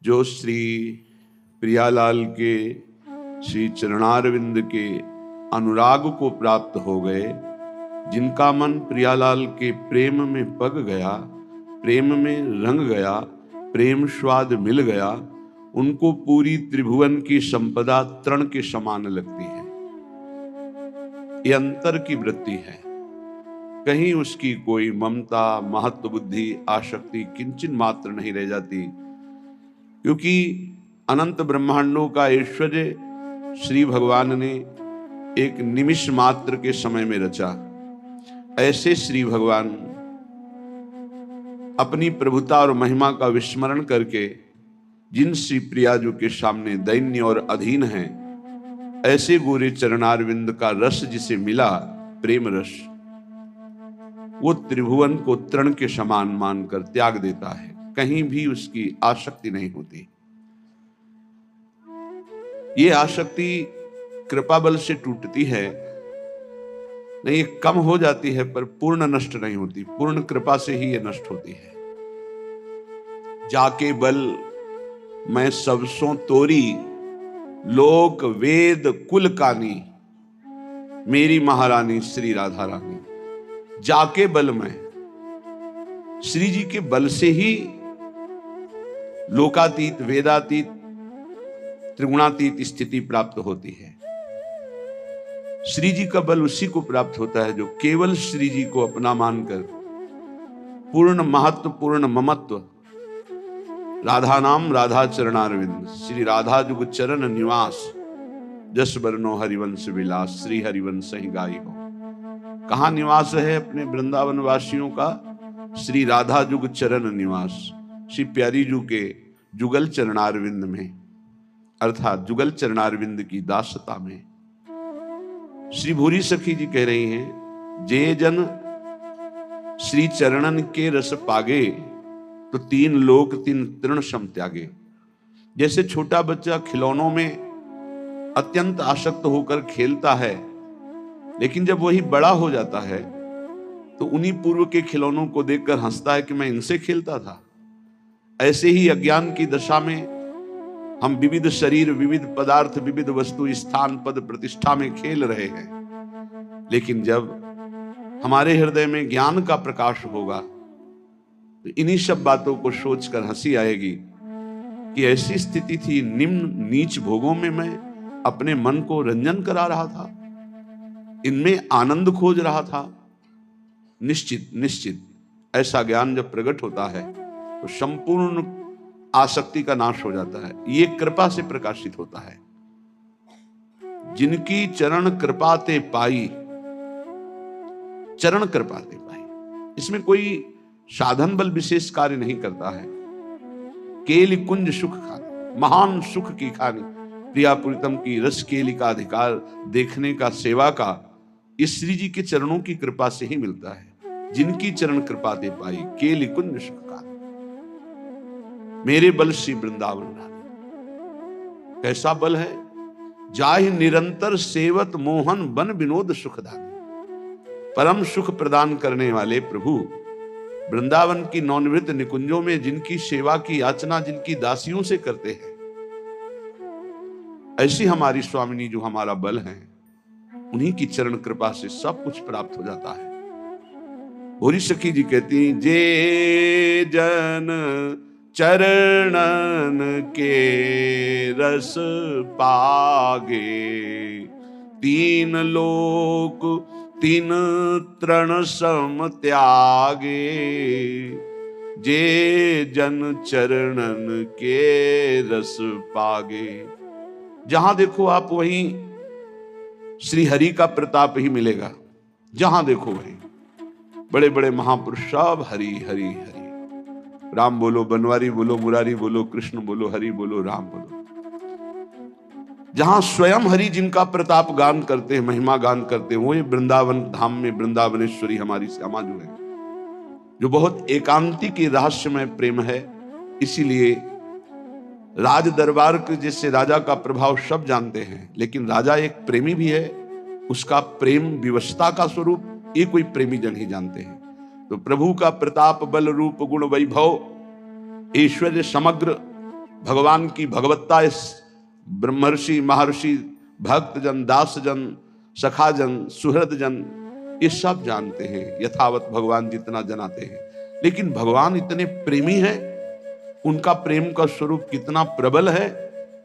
जो श्री प्रियालाल के श्री चरणारविंद के अनुराग को प्राप्त हो गए, जिनका मन प्रियालाल के प्रेम में पग गया, प्रेम में रंग गया, प्रेम स्वाद मिल गया, उनको पूरी त्रिभुवन की संपदा तृण के समान लगती है। ये अंतर की वृत्ति है। कहीं उसकी कोई ममता, महत्व बुद्धि, आसक्ति किंचित मात्र नहीं रह जाती, क्योंकि अनंत ब्रह्मांडों का ऐश्वर्य श्री भगवान ने एक निमिष मात्र के समय में रचा। ऐसे श्री भगवान अपनी प्रभुता और महिमा का विस्मरण करके जिन श्री प्रियाजू के सामने दैन्य और अधीन हैं, ऐसे गोरे चरणारविंद का रस जिसे मिला, प्रेम रस, वो त्रिभुवन को तृण के समान मानकर त्याग देता है। कहीं भी उसकी आसक्ति नहीं होती। ये आसक्ति कृपा बल से टूटती है, नहीं कम हो जाती है, पर पूर्ण नष्ट नहीं होती। पूर्ण कृपा से ही ये नष्ट होती है। जाके बल मैं सबसों तोरी, लोक वेद कुल कानी, मेरी महारानी श्री राधा रानी। जाके बल में, श्री जी के बल से ही लोकातीत, वेदातीत, त्रिगुणातीत स्थिति प्राप्त होती है। श्री जी का बल उसी को प्राप्त होता है जो केवल श्री जी को अपना मानकर पूर्ण महत्व, पूर्ण ममत्व, राधा नाम राधा चरणारविंद, श्री राधा जुग चरण निवास, जस बरनो हरिवंश विलास, श्री हरिवंश ही गाई हो। कहां निवास है अपने वृंदावन वासियों का? श्री राधा जुग चरण निवास, श्री प्यारी जू के जुगल चरणारविंद में, अर्थात जुगल चरणारविंद की दासता में। श्री भूरी सखी जी कह रही हैं, जे जन श्री चरणन के रस पागे, तो तीन लोक तीन तृण सम त्यागे। जैसे छोटा बच्चा खिलौनों में अत्यंत आसक्त होकर खेलता है, लेकिन जब वही बड़ा हो जाता है तो उन्हीं पूर्व के खिलौनों को देखकर हंसता है कि मैं इनसे खेलता था। ऐसे ही अज्ञान की दशा में हम विविध शरीर, विविध पदार्थ, विविध वस्तु, स्थान, पद, प्रतिष्ठा में खेल रहे हैं। लेकिन जब हमारे हृदय में ज्ञान का प्रकाश होगा तो इन्हीं सब बातों को सोचकर हंसी आएगी कि ऐसी स्थिति थी, निम्न नीच भोगों में मैं अपने मन को रंजन करा रहा था, इनमें आनंद खोज रहा था। निश्चित निश्चित ऐसा ज्ञान जब प्रकट होता है तो संपूर्ण आसक्ति का नाश हो जाता है। ये कृपा से प्रकाशित होता है। जिनकी चरण कृपा ते पाई, चरण कृपा ते पाई, इसमें कोई साधन बल विशेष कार्य नहीं करता है। केली कुंज सुख खानी, महान सुख की खानी, प्रिया प्रीतम की रस केली का अधिकार देखने का, सेवा का, इस श्री जी के चरणों की कृपा से ही मिलता है। जिनकी चरण कृपा दे पाई, केली कुंज सुख खानी, मेरे बल श्री वृंदावन रानी। कैसा बल है? जाहि निरंतर सेवत मोहन बन विनोद सुखदानी। परम सुख प्रदान करने वाले प्रभु वृंदावन की नौनिवृत्त निकुंजों में जिनकी सेवा की याचना जिनकी दासियों से करते हैं, ऐसी हमारी स्वामिनी जो हमारा बल है, उन्हीं की चरण कृपा से सब कुछ प्राप्त हो जाता है। भोरी सखी जी कहती, जे जन चरणन के रस पागे, तीन लोक तीन तृण सम त्यागे। जे जन चरणन के रस पागे, जहां देखो आप वहीं श्री हरि का प्रताप ही मिलेगा। जहां देखो वहीं बड़े बड़े महापुरुष सब हरि हरि हरि, राम बोलो, बनवारी बोलो, मुरारी बोलो, कृष्ण बोलो, हरि बोलो, राम बोलो। जहां स्वयं हरि जिनका प्रताप गान करते हैं, महिमा गान करते हैं, वो ये वृंदावन धाम में वृंदावनेश्वरी हमारी श्यामा जो है, जो बहुत एकांतिक रहस्यमय प्रेम है। इसीलिए राज दरबार के जैसे राजा का प्रभाव सब जानते हैं, लेकिन राजा एक प्रेमी भी है। उसका प्रेम विवशता का स्वरूप ये कोई प्रेमी जन ही जानते हैं। तो प्रभु का प्रताप, बल, रूप, गुण, वैभव, ऐश्वर्य समग्र भगवान की भगवत्ता इस ब्रह्मर्षि, महर्षि, भक्तजन, दासजन, सखाजन, सुहृदजन ये सब जानते हैं, यथावत भगवान जितना जनाते हैं। लेकिन भगवान इतने प्रेमी हैं, उनका प्रेम का स्वरूप कितना प्रबल है,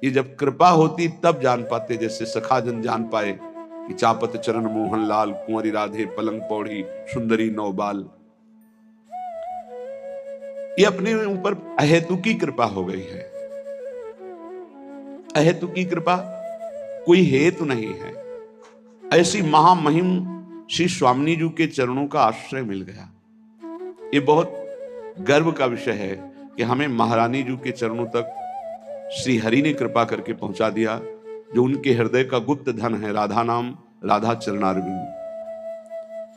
ये जब कृपा होती तब जान पाते। जैसे सखाजन जान पाए कि चापत चरण मोहन लाल, कुंवरी राधे पलंग पौड़ी, सुंदरी नौबाल। ये अपने ऊपर अहेतुकी कृपा हो गई है। अहेतुकी कृपा, कोई हेतु नहीं है। ऐसी महामहिम श्री स्वामी जी के चरणों का आश्रय मिल गया। ये बहुत गर्व का विषय है कि हमें महारानी जी के चरणों तक श्री हरि ने कृपा करके पहुंचा दिया, जो उनके हृदय का गुप्त धन है। राधा नाम, राधा चरणारविंद।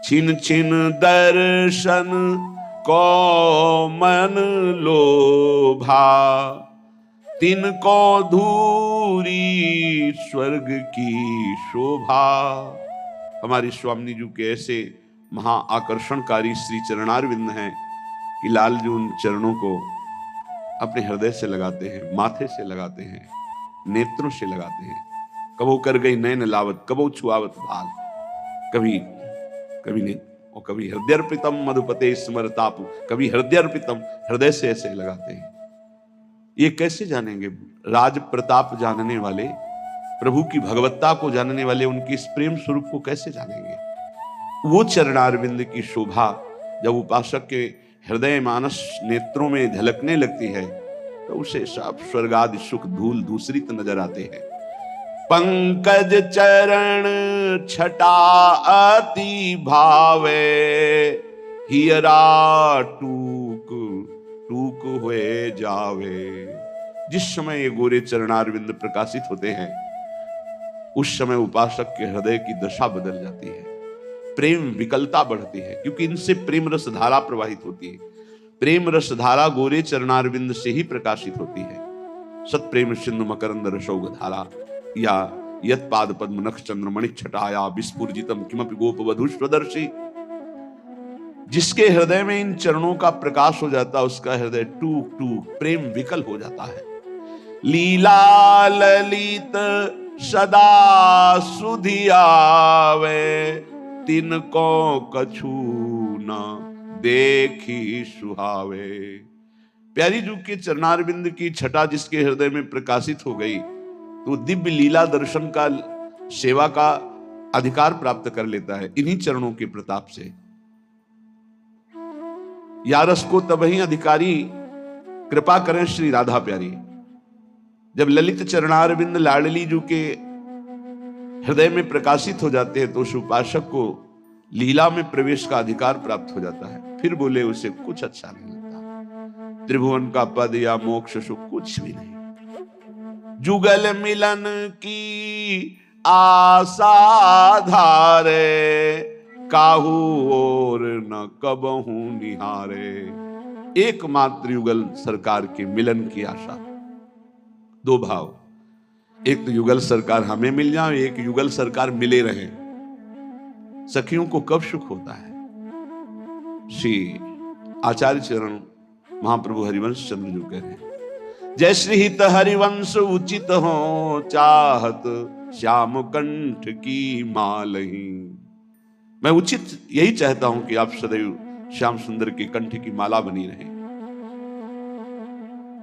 छिन छिन दर्शन को मन लोभा, तिनको धूरी स्वर्ग की शोभा। हमारी स्वामी जी के ऐसे महा आकर्षणकारी श्री चरणारविंद हैं कि लाल जी उन चरणों को अपने हृदय से लगाते हैं, माथे से लगाते हैं, नेत्रों से लगाते हैं। कबो कर गई नैन लावत, कबो छुआवत भाल, कभी कभी नहीं, और कभी हृदयर्पितम मधुपते स्मरताप, कभी हृदयर्पितम, हृदय से ऐसे लगाते हैं। ये कैसे जानेंगे? राज प्रताप जानने वाले, प्रभु की भगवत्ता को जानने वाले उनके इस प्रेम स्वरूप को कैसे जानेंगे? वो चरणारविंद की शोभा जब उपासक के हृदय मानस नेत्रों में झलकने लगती है तो उसे सब स्वर्गादि सुख धूल दूसरित नजर आते हैं। पंकज चरण छटा अति भावे, हियरा टूक टूक हुए जावे। जिस समय ये गोरे चरणारविंद प्रकाशित होते हैं उस समय उपासक के हृदय की दशा बदल जाती है, प्रेम विकलता बढ़ती है, क्योंकि इनसे प्रेम रस धारा प्रवाहित होती है। प्रेम रस धारा गोरे चरणारविंद से ही प्रकाशित होती है। सत प्रेम सिंधु मकरंद रसौग धारा, या यत पाद पद्म नख चंद्र मणिक छटाया, विस्फुर्जितम किमपि गोप वधु स्वदर्शी। जिसके हृदय में इन चरणों का प्रकाश हो जाता है उसका हृदय टूक टूक प्रेम विकल हो जाता है। लीला ललित सदा सुधियावे, तिनको कछु न देखी सुहावे। प्यारी जू के चरणारविंद की छटा जिसके हृदय में प्रकाशित हो गई तो दिव्य लीला दर्शन का, सेवा का अधिकार प्राप्त कर लेता है इन्हीं चरणों के प्रताप से। यारस को तबही अधिकारी कृपा करें श्री राधा प्यारी। जब ललित चरणारविंद लाडली जू के हृदय में प्रकाशित हो जाते हैं तो उस उपासक को लीला में प्रवेश का अधिकार प्राप्त हो जाता है। फिर बोले उसे कुछ अच्छा नहीं लगता, त्रिभुवन का पद या मोक्ष सुख कुछ भी नहीं। जुगल मिलन की आशा धारे, काहू और न कबहू निहारे। एकमात्र युगल सरकार के मिलन की आशा। दो भाव, एक तो युगल सरकार हमें मिल जाए, एक युगल सरकार मिले रहे। सखियों को कब सुख होता है? श्री आचार्य चरण महाप्रभु हरिवंश चंद्र जो कह रहे हैं, जय श्री हित हरिवंश उचित हो, चाहत श्याम कंठ की मालही। मैं उचित यही चाहता हूं कि आप सदैव श्याम सुंदर के कंठ की माला बनी रहे।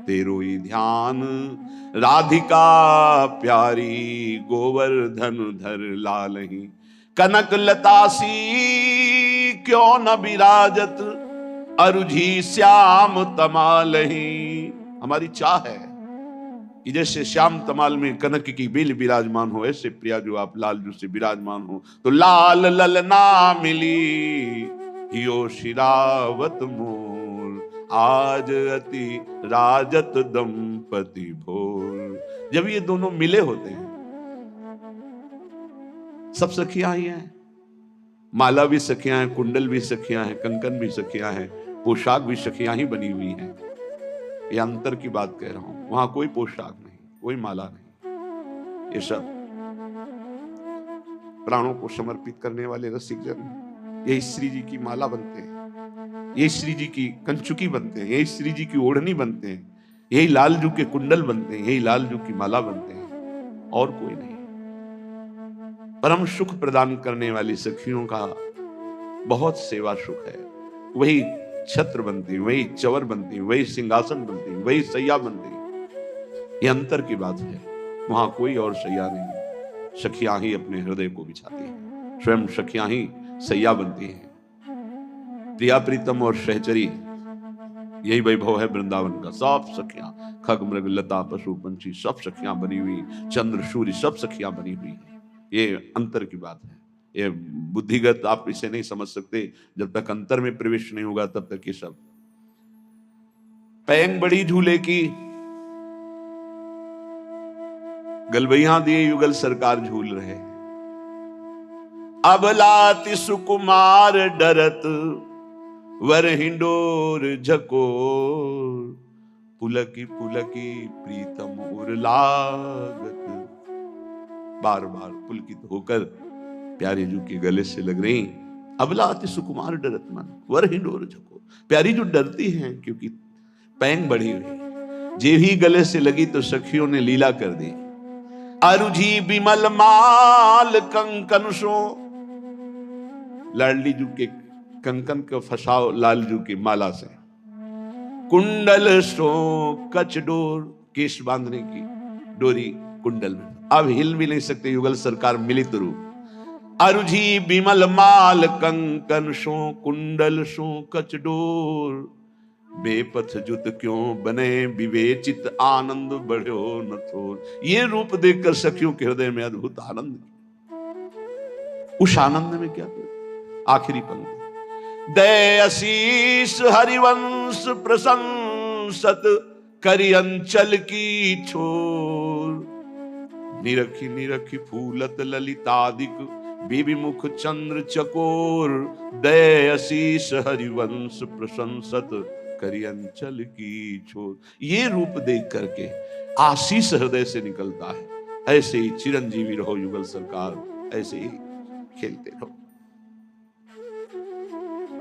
तेरो ही ध्यान राधिका प्यारी, गोवर्धन धर लालही। कनक लतासी क्यों न विराजत, अरुझी श्याम तमालही। हमारी चाह है कि जैसे श्याम तमाल में कनक की बेल विराजमान हो, ऐसे प्रिया जो आप लाल जो से विराजमान हो। तो लाल ललना मिली, हियो शिरावत मोर, आज अति राजत दंपति भोर। जब ये दोनों मिले होते हैं, सब सखियां ही हैं, माला भी सखियां हैं, कुंडल भी सखियां हैं, कंकन भी सखियां हैं, पोशाक भी सखियां ही बनी हुई हैं। ये अंतर की बात कह रहा हूं, वहां कोई पोशाक नहीं, कोई माला नहीं। ये सब प्राणों को समर्पित करने वाले रसिक जन यही श्री जी की माला बनते हैं, यही श्री जी की कंचुकी बनते हैं, यही श्री जी की ओढ़नी बनते हैं, यही लालजू के कुंडल बनते हैं, यही लालजू की माला बनते हैं, और कोई नहीं। परम सुख प्रदान करने वाली सखियों का बहुत सेवा सुख है। वही छत्र बनती, वही चवर बनती, वही सिंहासन बनती, वही सैया बनती। ये अंतर की बात है, वहां कोई और सैया नहीं, सखियां ही अपने हृदय को बिछाती हैं, स्वयं सखियां ही सैया बनती हैं। प्रिया प्रीतम और सहचरी, यही वैभव है वृंदावन का। सब सखियां, खग मृग लता पशु पंछी सब सखियां बनी हुई, चंद्र सूर्य सब सखियां बनी हुई है। ये अंतर की बात है। ये बुद्धिगत आप इसे नहीं समझ सकते, जब तक अंतर में प्रवेश नहीं होगा तब तक ये सब। पैंग बड़ी झूले की, गलबैया दिए युगल सरकार झूल रहे। अबलाति सुकुमार डरत वर हिंडोर झकोर, पुलकी पुलकी प्रीतम उर्लागत। बार बार पुलकित होकर प्यारी जू के गले से लग रही। अबलाति सुकुमार डरत मन वर हिंडोर झकोर। प्यारी जो डरती हैं क्योंकि पैंग बढ़ी हुई, जे ही गले से लगी तो सखियों ने लीला कर दी। अरुझी बिमल माल कंकन सो, लाडली जू के कंकन को फसाओ लालजू की माला से। कुंडल सो कचडोर, केश बांधने की डोरी कुंडल में, अब हिल भी नहीं सकते युगल सरकार मिली तो रूप। अरुझी बिमल माल कंकन सो कुंडल सो कचडोर, बेपथ जुत क्यों बने विवेचित आनंद बढ़ो न थोर। ये रूप देखकर सखियों के हृदय में अद्भुत आनंद। उस आनंद में क्या था? आखिरी पंक्ति, दय आशीष हरिवंश प्रशंसत करि अंचल की छोर, निरखी निरखी फूलत ललितादिक विविमुख चंद्र चकोर, दय आशीष हरिवंश प्रशंसत करि अंचल की छोर। ये रूप देख करके आशीष हृदय से निकलता है। ऐसे ही चिरंजीवी रहो युगल सरकार, ऐसे ही खेलते रहो,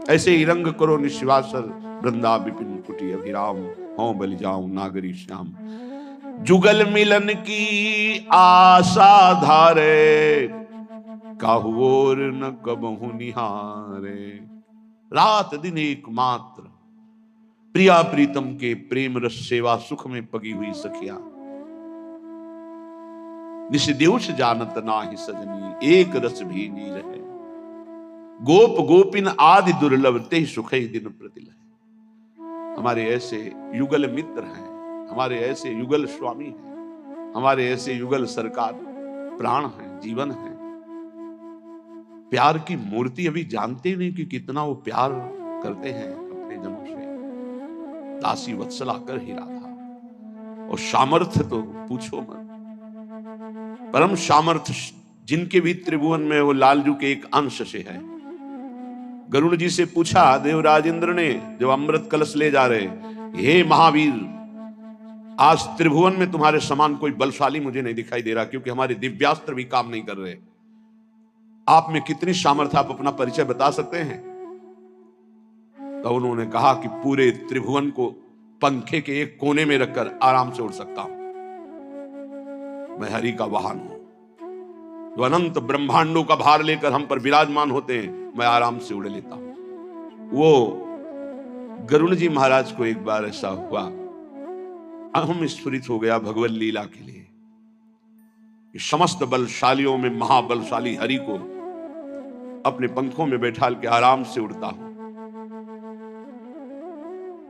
ऐसे ही रंग करो निश्वासर वृंदा विपिन कुटी अभिराम, हो बलि जाऊं नागरी श्याम। जुगल मिलन की आशा धारे, काहुओर न कबहु निहारे। रात दिन एकमात्र प्रिया प्रीतम के प्रेम रस सेवा सुख में पगी हुई सखिया। निषदेश जानत नाही सजनी, एक रस भी नी रहे। गोप गोपिन आदि दुर्लभ ते सुख दिन प्रतिलह। हमारे ऐसे युगल मित्र हैं, हमारे ऐसे युगल स्वामी हैं, हमारे ऐसे युगल सरकार प्राण हैं, जीवन हैं। प्यार की मूर्ति अभी जानते नहीं कि कितना वो प्यार करते हैं अपने जनों से। दासी वत्सला कर ही रहा था, और सामर्थ्य तो पूछो मत। परम सामर्थ्य जिनके भी त्रिभुवन में वो लालजू के एक अंश से है। गरुड़ जी से पूछा देवराज इंद्र ने जब अमृत कलश ले जा रहे, हे महावीर, आज त्रिभुवन में तुम्हारे समान कोई बलशाली मुझे नहीं दिखाई दे रहा, क्योंकि हमारे दिव्यास्त्र भी काम नहीं कर रहे। आप में कितनी सामर्थ्य, आप अपना परिचय बता सकते हैं? तो उन्होंने कहा कि पूरे त्रिभुवन को पंखे के एक कोने में रखकर आराम से उड़ सकता हूं। मैं हरि का वाहन हूं, जो अनंत ब्रह्मांडों का भार लेकर हम पर विराजमान होते हैं, मैं आराम से उड़ लेता हूं। वो गरुड़ जी महाराज को एक बार ऐसा हुआ, अहम स्फुरित हो गया भगवत लीला के लिए कि समस्त बलशालियों में महाबलशाली हरि को अपने पंखों में बैठा के आराम से उड़ता हूं।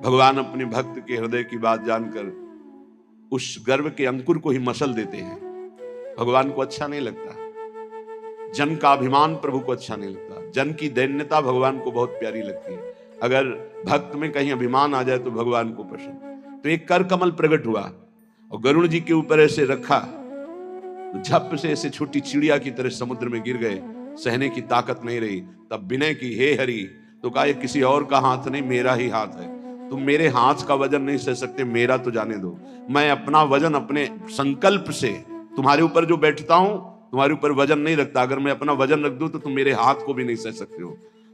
भगवान अपने भक्त के हृदय की बात जानकर उस गर्व के अंकुर को ही मसल देते हैं। भगवान को अच्छा नहीं लगता, जन का अभिमान प्रभु को अच्छा नहीं लगता, जन की दैन्यता भगवान को बहुत प्यारी लगती है। अगर भक्त में कहीं अभिमान आ जाए तो भगवान को पसंद। तो एक कर कमल प्रकट हुआ और गरुड़ जी के ऊपर ऐसे रखा, तो झप से ऐसे छोटी चिड़िया की तरह समुद्र में गिर गए। सहने की ताकत नहीं रही। तब विनय की, हे हरि, तो कहा ये किसी और का हाथ नहीं, मेरा ही हाथ है। तुम मेरे हाथ का वजन नहीं सह सकते, मेरा तो जाने दो। मैं अपना वजन अपने संकल्प से तुम्हारे ऊपर जो बैठता हूं, तुम्हारे ऊपर वजन नहीं रखता। अगर मैं अपना वजन रख दूं तो तुम मेरे हाथ को भी नहीं सह सकते हो।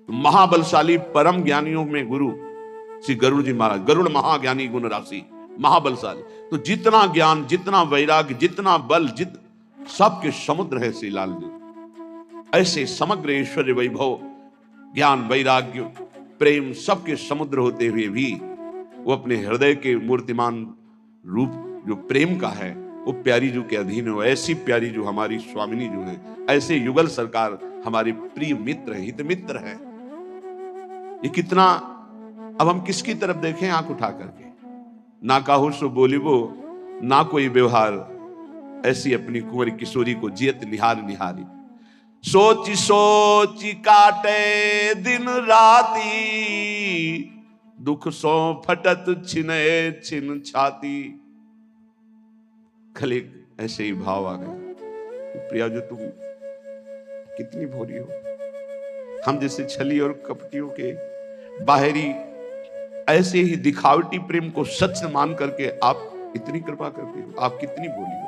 तो महाबलशाली परम ज्ञानियों में गुरु श्री गरुड़ जी महाराज, गरुड़ महाज्ञानी गुण राशि, महाबलशाली। तो जितना ज्ञान, जितना वैराग्य, जितना बल, सबके समुद्र है श्री लाल जी। ऐसे समग्र ऐश्वर्य वैभव, ज्ञान, वैराग्य, प्रेम सबके समुद्र होते हुए भी वो अपने हृदय के मूर्तिमान रूप जो प्रेम का है वो प्यारी जू के अधीन हो। ऐसी प्यारी जो हमारी स्वामिनी जो है, ऐसे युगल सरकार हमारे प्रिय मित्र है, हित मित्र है। ये कितना, अब हम किसकी तरफ देखें आंख उठा करके? ना काहू सो बोलिबो, ना कोई व्यवहार, ऐसी अपनी कुंवरी किशोरी को जियत निहार निहारी। सोची सोची काटे दिन राती, दुख सो फटत छिने छिन छाती। कल एक ऐसे ही भाव आ गया, प्रिया जो तुम कितनी भोली हो। हम जैसे छली और कपटियों के बाहरी ऐसे ही दिखावटी प्रेम को सच मान करके आप इतनी कृपा करते हो, आप कितनी भोली हो।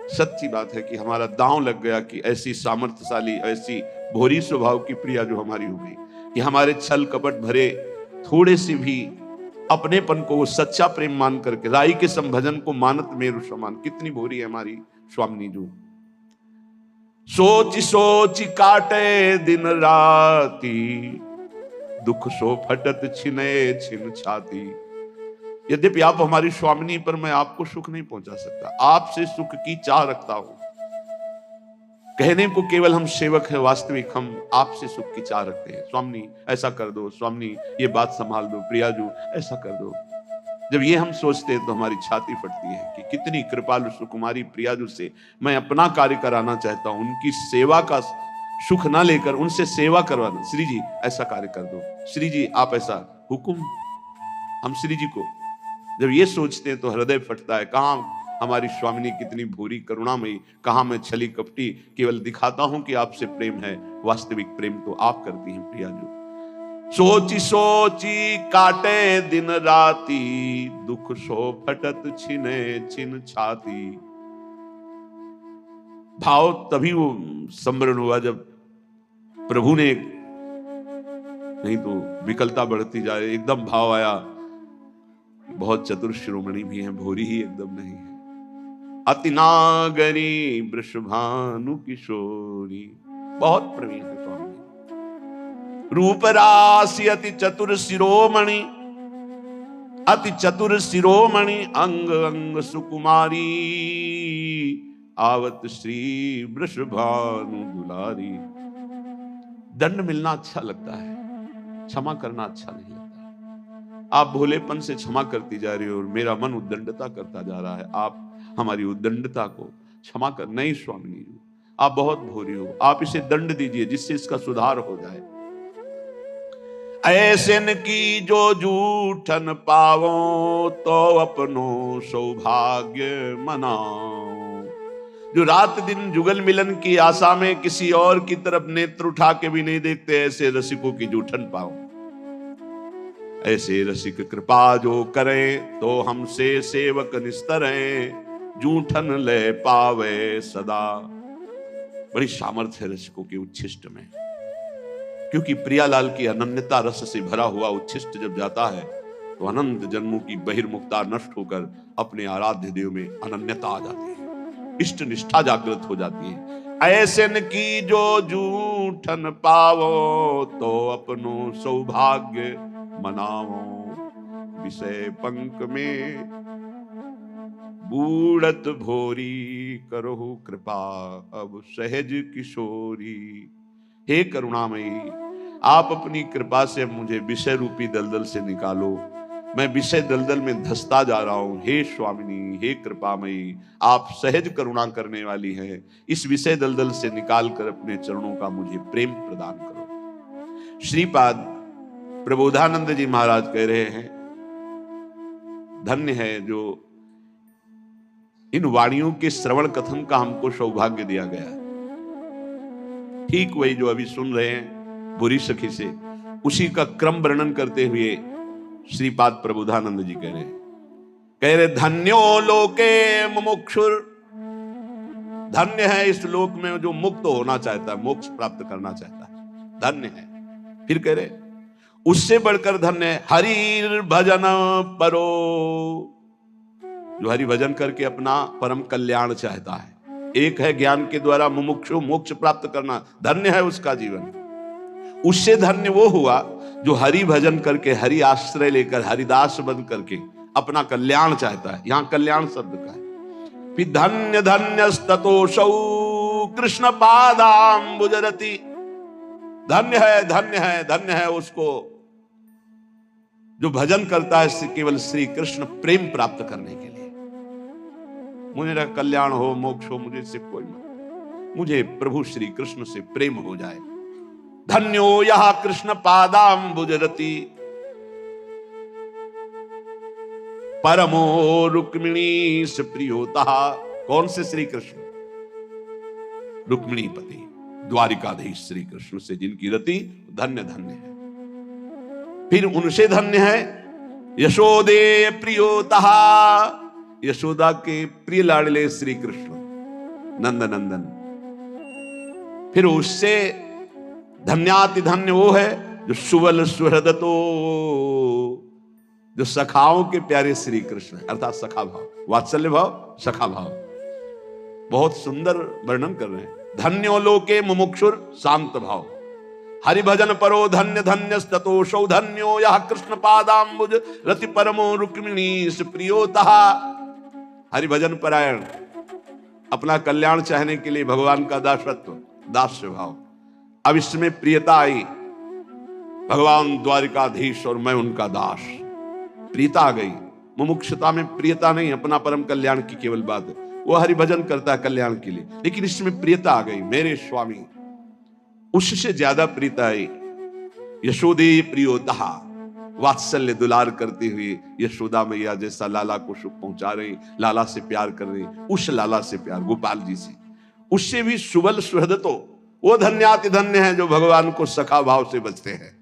सच्ची बात है कि हमारा दांव लग गया कि ऐसी सामर्थ्यशाली, ऐसी भोरी स्वभाव की प्रिया जो हमारी हो गई कि हमारे छल कपट भरे थोड़े से भी अपनेपन को वो सच्चा प्रेम मान करके राई के संभजन को मानत मेरु समान। कितनी भोरी है हमारी स्वामिनी जो। सोच सोच काटे दिन राती, दुख सो फटत छिने छिन छाती। यद्यपि आप हमारी स्वामिनी, पर मैं आपको सुख नहीं पहुंचा सकता। आपसे सुख की चाह रखता हूं। कहने को केवल हम सेवक हैं, वास्तविक हम आपसे सुख की चाह रखते हैं। स्वामिनी ऐसा कर दो, स्वामिनी ये बात संभाल दो, प्रियाजू ऐसा कर दो। जब ये हम सोचते हैं तो हमारी छाती फटती है कि कितनी कृपालु सुकुमारी प्रियाजू से मैं अपना कार्य कराना चाहता हूं, उनकी सेवा का सुख ना लेकर उनसे सेवा करवाना। श्री जी ऐसा कार्य कर दो, श्री जी आप ऐसा हुकुम। हम श्री जी को जब ये सोचते हैं तो हृदय फटता है। कहां हमारी स्वामिनी कितनी भूरी करुणामयी, कहां मैं छली कपटी केवल दिखाता हूं कि आपसे प्रेम है, वास्तविक प्रेम तो आप करती हैं प्रिया जो। सोची सोची काटे दिन राती, दुख सो फटत छिने छिन छाती। भाव तभी वो संवरण हुआ जब प्रभु ने, नहीं तो विकलता बढ़ती जा रही, एकदम भाव आया। बहुत चतुर शिरोमणि भी हैं, भोरी ही एकदम नहीं है। अति नागरी वृषभानु किशोरी, बहुत प्रवीण है स्वामी। रूप राशि अति चतुर शिरोमणि, अति चतुर शिरोमणि, अंग अंग सुकुमारी। आवत श्री वृषभानु दुलारी। दंड मिलना अच्छा लगता है, क्षमा करना अच्छा नहीं लगता। आप भोलेपन से क्षमा करती जा रही हो और मेरा मन उद्दंडता करता जा रहा है। आप हमारी उद्दंडता को क्षमा कर। नहीं स्वामिनी जी, आप बहुत भोरी हो, आप इसे दंड दीजिए जिससे इसका सुधार हो जाए। ऐसन की जो जूठन पावो, तो अपनो सौभाग्य मनाओ। जो रात दिन जुगल मिलन की आशा में किसी और की तरफ नेत्र उठा के भी नहीं देखते, ऐसे रसिकों की जूठन पाओ। ऐसे रसिक कृपा जो करे, तो हमसे सेवक निस्तर है, जूठन ले पावे सदा। बड़ी सामर्थ्य है रसिकों के उच्छिष्ट में, क्योंकि प्रियालाल की अनन्यता रस से भरा हुआ उच्छिष्ट जब जाता है तो अनंत जन्मों की बहिर्मुखता नष्ट होकर अपने आराध्य देव में अनन्यता आ जाती है, इष्ट निष्ठा जागृत हो जाती है। ऐसन की जो जूठन पावो, तो अपनो सौभाग्य मनाओ। विषय पंक में बूढ़त भोरी, करहु कृपा अब सहज किशोरी। हे करुणामयी, आप अपनी कृपा से मुझे विषय रूपी दलदल से निकालो। मैं विषय दलदल में धंसता जा रहा हूं। हे स्वामिनी, हे कृपामयी, आप सहज करुणा करने वाली हैं। इस विषय दलदल से निकालकर अपने चरणों का मुझे प्रेम प्रदान करो। श्रीपाद प्रबोधानंद जी महाराज कह रहे हैं, धन्य है जो इन वाणियों के श्रवण कथन का हमको सौभाग्य दिया गया है। ठीक वही जो अभी सुन रहे हैं बुरी सखी से, उसी का क्रम वर्णन करते हुए श्रीपाद प्रबोधानंद जी कह रहे धन्यो लोके मुमुक्षुर। धन्य है इस लोक में जो मुक्त होना चाहता है, मोक्ष प्राप्त करना चाहता है, धन्य है। फिर कह रहे उससे बढ़कर धन्य है हरि भजन परो। जो हरि भजन करके अपना परम कल्याण चाहता है। एक है ज्ञान के द्वारा मुमुक्षु मोक्ष प्राप्त करना, धन्य है उसका जीवन। उससे धन्य वो हुआ जो हरि भजन करके, हरि आश्रय लेकर, हरिदास बन करके अपना कल्याण चाहता है। यहां कल्याण शब्द का है। फिर धन्य धन्यस्ततोषौ कृष्ण पादाम्बुजरति, धन्य है, धन्य है, धन्य है उसको जो भजन करता है केवल श्री कृष्ण प्रेम प्राप्त करने के लिए। मुझे कल्याण हो, मोक्ष हो, मुझे इससे कोई मत, मुझे प्रभु श्री कृष्ण से प्रेम हो जाए। धन्यो यह कृष्ण पादाम्बुजरति परमो रुक्मिणी से प्रियोता। कौन से श्री कृष्ण? रुक्मिणी पति द्वारिकाधीश श्री कृष्ण से जिनकी रति धन्य धन्य है। फिर उनसे धन्य है यशोदे प्रियोता, यशोदा के प्रिय लाडले श्री कृष्ण नंद नंदन। फिर उससे धन्याति धन्य वो है जो सुवल सुहृदतो, जो सखाओं के प्यारे श्री कृष्ण, अर्थात सखा भाव, वात्सल्य भाव, सखा भाव। बहुत सुंदर वर्णन कर रहे हैं। धन्यो लोके मुमुक्षुर शांत भाव, हरि भजन परो धन्य धन्य स्ततोषौ धन्यो यह कृष्ण पादाम्बुज रति परमो रुक्मिणी प्रियोता। हरि भजन परायण, अपना कल्याण चाहने के लिए भगवान का दासत्व, दास्य भाव। अब इसमें प्रियता आई, भगवान द्वारिकाधीश और मैं उनका दास, प्रियता आ गई। मुमुक्षुता में प्रियता नहीं, अपना परम कल्याण की केवल बात है। वो हरि भजन करता है कल्याण के लिए, लेकिन इसमें प्रियता आ गई, मेरे स्वामी। उससे ज्यादा प्रीता आई यशोदे प्रियोता, वात्सल्य दुलार करते हुए यशोदा मैया जैसा लाला को सुख पहुंचा रही, लाला से प्यार कर रही, उस लाला से प्यार, गोपाल जी से। उससे भी सुबल सुहृदतो, वो धन्याति धन्य है जो भगवान को सखा भाव से बचते हैं,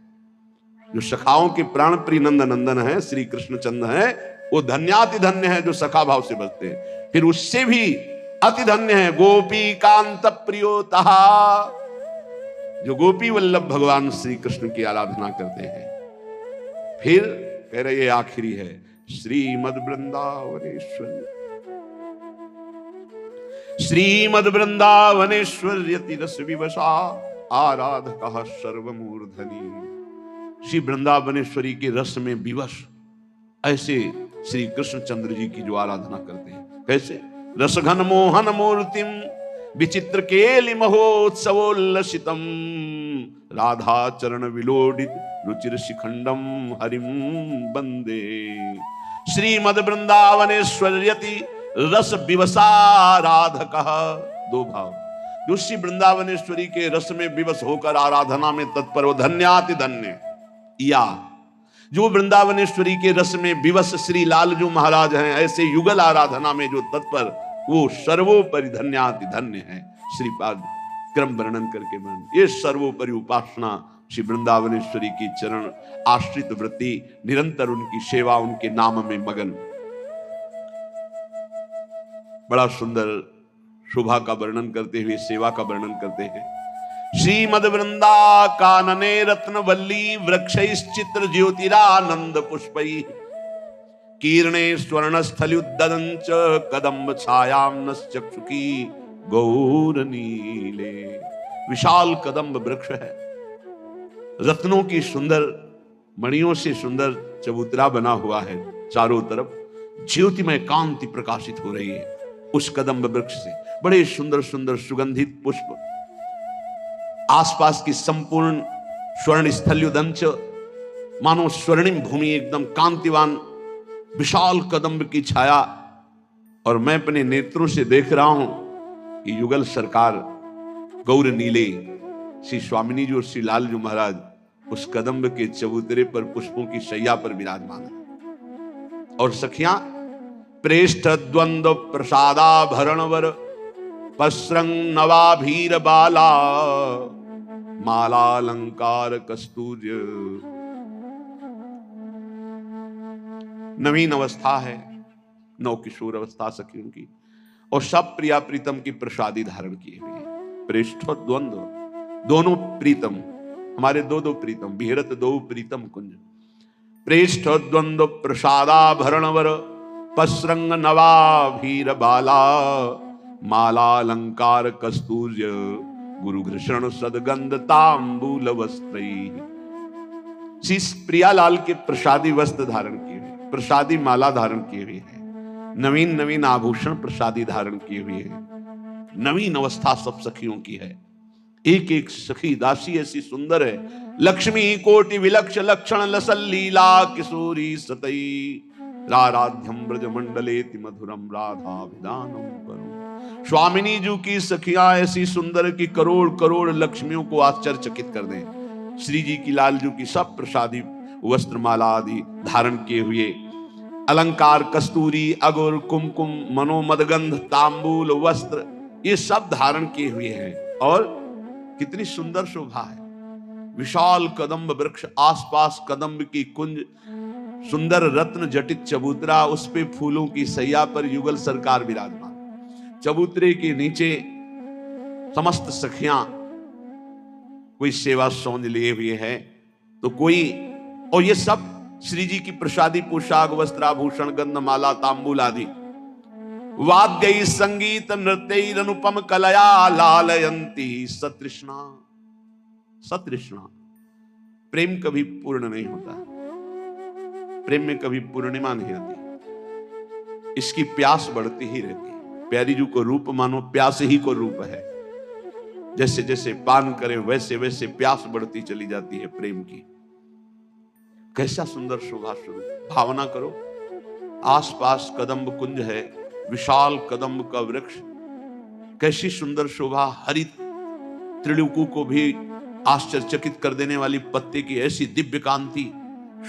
जो सखाओं के प्राण प्रिय नंद नंदन है, श्री कृष्ण चंद्र है, वो धन्याति धन्य है जो सखा भाव से बचते हैं। फिर उससे भी अति धन्य है गोपी कांत प्रियोता, जो गोपी वल्लभ भगवान श्री कृष्ण की आराधना करते हैं। फिर कह रहे ये आखिरी है श्रीमद वृंदावनेश्वर, श्रीमद वृंदावनेश्वर यति रस विवशा आराधकः सर्वमूर्धनि। श्री वृंदावनेश्वरी के रस में विवश ऐसे श्री कृष्ण चंद्र जी की जो आराधना करते हैं। कैसे? रसघन मोहन मूर्तिम विचित्र केलि महोत्सवोल्लसितम राधा चरण विलोडित रुचिर शिखंडम हरिम वंदे। श्रीमद वृंदावनेश्वर यति रस विवशा राधकः, दो भाव। जो श्री वृंदावनेश्वरी के रस में विवश होकर आराधना में तत्पर, वो धन्याति धन्य। या जो वृंदावनेश्वरी के रस में विवश श्री लालजू महाराज हैं, ऐसे युगल आराधना में जो तत्पर, वो सर्वोपरि धन्याति धन्य है। श्रीपाद क्रम वर्णन करके वर्णन, ये सर्वोपरि उपासना श्री वृंदावनेश्वरी की चरण आश्रित वृत्ति, निरंतर उनकी सेवा, उनके नाम में मगन। बड़ा सुंदर शोभा का वर्णन करते हुए सेवा का वर्णन करते हैं। श्रीमद वृंदा कानने रत्न वल्ली वृक्षैश्चित्र ज्योतिरानंद पुष्पै कीर्णे स्वर्ण स्थल्युद्दंच कदम्ब छायाम चक्षुकी गौर नीले। विशाल कदम्ब वृक्ष है, रत्नों की सुंदर मणियों से सुंदर चबूतरा बना हुआ है, चारों तरफ ज्योतिमय कांति प्रकाशित हो रही है उस कदम्ब वृक्ष से। बड़े सुंदर सुंदर सुगंधित पुष्प, आसपास की संपूर्ण स्वर्ण स्थल्युदंच, मानो स्वर्णिम भूमि, एकदम कांतिवान विशाल कदम्ब की छाया। और मैं अपने नेत्रों से देख रहा हूं कि युगल सरकार गौर नीले श्री स्वामिनी जी और श्री लालजू महाराज उस कदम्ब के चबूतरे पर पुष्पों की शैया पर विराजमान है। और सखियां प्रेष्ठ द्वंद्व प्रसादाभरणवर पस्रंग नवाभीर बाला मालालंकार कस्तूर्य। नवीन अवस्था है, नव किशोर अवस्था सखियों की, और सब प्रिया प्रीतम की प्रसादी धारण किए हुए हैं। प्रेष्ठ द्वंद्व, दोनों प्रीतम, हमारे दो दो प्रीतम, विहरत दो प्रीतम कुंज। प्रेष्ठ द्वंद्व प्रसादाभरणवर पसरंग नवाभीर बाला, माला अलंकार कस्तूर्य, गुरु घृषण सदगंध तांबूल वस्त्रैः। शीश प्रियालाल के प्रसादी वस्त्र धारण किए हुए, प्रसादी माला धारण किए हुए हैं, नवीन नवीन आभूषण प्रसादी धारण किए हुए हैं। नवीन अवस्था सब सखियों की है। एक एक सखी दासी ऐसी सुंदर है। लक्ष्मी कोटि विलक्ष लक्षण लसल लीला किशोरी सतई, राराध्यम ब्रज मंडलेति मधुरम राधा विदानम करो। स्वामिनी जी की सखियां ऐसी सुंदर कि करोड़ करोड़ लक्ष्मियों को आश्चर्यचकित कर दें। श्री जी की लालजू की सब प्रसादी वस्त्रमाला आदि धारण किए हुए, अलंकार कस्तूरी अगुर कुमकुम मनोमदगंध तांबूल वस्त्र ये सब धारण किए हुए हैं। और कितनी सुंदर शोभा है। विशाल कदम्ब वृक्ष, आसपास कदम्ब की कुंज, सुंदर रत्न जटित चबूतरा, उस पे फूलों की सैया पर युगल सरकार विराजमान। चबूतरे के नीचे समस्त सखियां कोई सेवा सौंद लिए हुए है तो कोई, और ये सब श्री जी की प्रसादी पोशाक वस्त्राभूषण गंधमाला तांबूल आदि, वाद्य संगीत नृत्य अनुपम कलया लालयंती सतृष्णा। सतृष्णा, प्रेम कभी पूर्ण नहीं होता, प्रेम में कभी पूर्णिमा नहीं आती, इसकी प्यास बढ़ती ही रहती है। प्यारी जी को रूप मानो, प्यास ही को रूप है। जैसे जैसे पान करें वैसे वैसे प्यास बढ़ती चली जाती है प्रेम की। कैसा सुंदर शोभा स्वरूप। भावना करो, आसपास कदम्ब कुंज है, विशाल कदम्ब का वृक्ष, कैसी सुंदर शोभा। हरित त्रिलोकी को भी आश्चर्यचकित कर देने वाली पत्ते की ऐसी दिव्य कांति,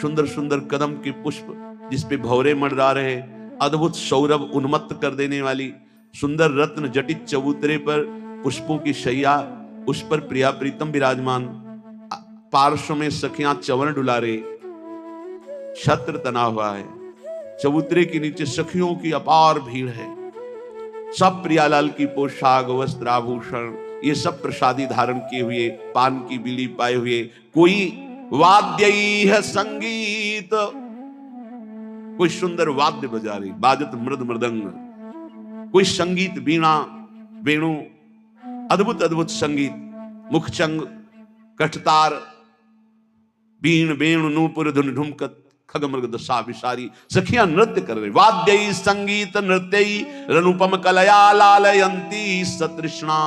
सुंदर सुंदर कदम के पुष्प जिस पे भौरे मंडरा रहे, अद्भुत सौरभ उन्मत्त कर देने वाली सुंदर रत्न जटित चबूतरे पर पुष्पों की शैया, उस पर प्रिया प्रीतम विराजमान, पार्श्व में सखियां चवन डुला रहे, छत्र तना हुआ है, चबूतरे के नीचे सखियों की अपार भीड़ है। सब प्रियालाल की पोशाक वस्त्राभूषण ये सब प्रसादी धारण किए हुए, पान की बीड़ी पाए हुए, कोई वाद्य है संगीत, कोई सुंदर वाद्य बजा रही, बाजत मृद मृदंग, कोई संगीत वीणा वेणु, अद्भुत अद्भुत संगीत, मुखचंग कठतार बीण वेणु नूपुर धुन ढुमकत खगमृग दशा विसारी, सखियां नृत्य कर रही। वाद्य संगीत नृत्य रनुपम कलया लालयंती सतृष्णा।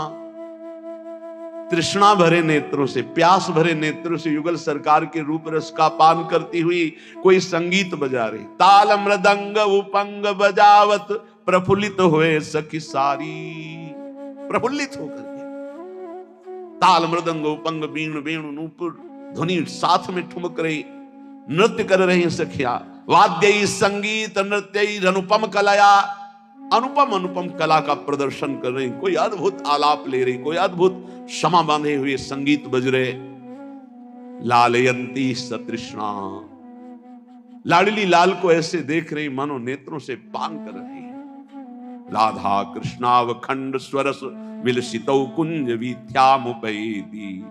तृष्णा भरे नेत्रों से, प्यास भरे नेत्रों से युगल सरकार के रूप रस का पान करती हुई कोई संगीत बजा रही। ताल मृदंग उपंग बजावत प्रफुल्लित हुए सखी सारी, प्रफुल्लित होकर के ताल मृदंग उपंग बीण वेणु नूपुर ध्वनि साथ में ठुमक रही, नृत्य कर रही हैं सखिया। वाद्य संगीत नृत्य अनुपम कलाया, अनुपम अनुपम कला का प्रदर्शन कर रही, कोई अद्भुत आलाप ले रही, कोई अद्भुत क्षमा बांधे हुए संगीत बज रहे। लालयंती सतृष्णा, लाडली लाल को ऐसे देख रही मानो नेत्रों से पान कर रही है। राधा कृष्णावखंड स्वरस विलसितौ कुंज वीथ्यामुपैति,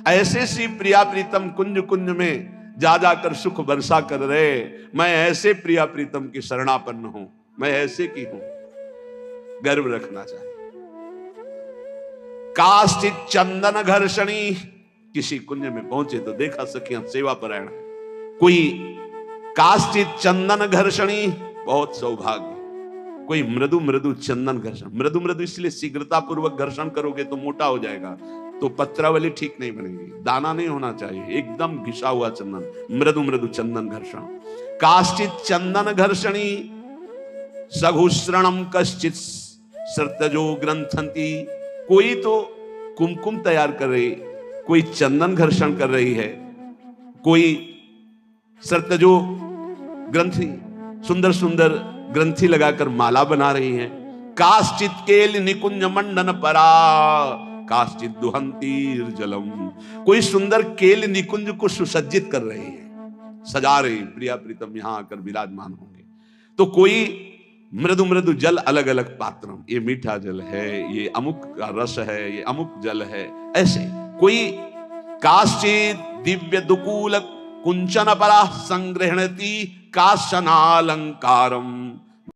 ऐसे सी प्रिया प्रीतम कुंज कुंज में जा जाकर सुख बरसा कर रहे। मैं ऐसे प्रिया प्रीतम की शरणापन्न हूं, मैं ऐसे की हूं, गर्व रखना चाहिए। काश्चित चंदन घर्षणी, किसी कुंज में पहुंचे तो देखा सखियां सेवा परायण है। कोई काश्चित चंदन घर्षणी, बहुत सौभाग्य। कोई मृदु मृदु चंदन घर्षण, मृदु मृदु इसलिए शीघ्रता पूर्वक घर्षण करोगे तो मोटा हो जाएगा, तो पत्रावली ठीक नहीं बनेगी, दाना नहीं होना चाहिए, एकदम घिसा हुआ चंदन, मृदु मृदु चंदन घर्षण। काश्चित चंदन घर्षणी सघुश्रणम कश्चित सर्तजो ग्रंथंती, कोई तो कुमकुम तैयार कर रही, कोई चंदन घर्षण कर रही है, कोई सर्तजो ग्रंथि सुंदर सुंदर ग्रंथि लगाकर माला बना रही है। काश्चित केल निकुंज मंडन परा काश्चित दुहंतीर जलम, कोई सुंदर केल निकुंज को सुसज्जित कर रही है, सजा रही, प्रिया प्रीतम यहां आकर विराजमान होंगे। तो कोई मृदु मृदु जल अलग अलग पात्रम, ये मीठा जल है, ये अमुक का रस है, ये अमुक जल है, ऐसे। कोई काश्चित दिव्य दुकूल कुंचन परा संग्रहणती काशनालंकारम,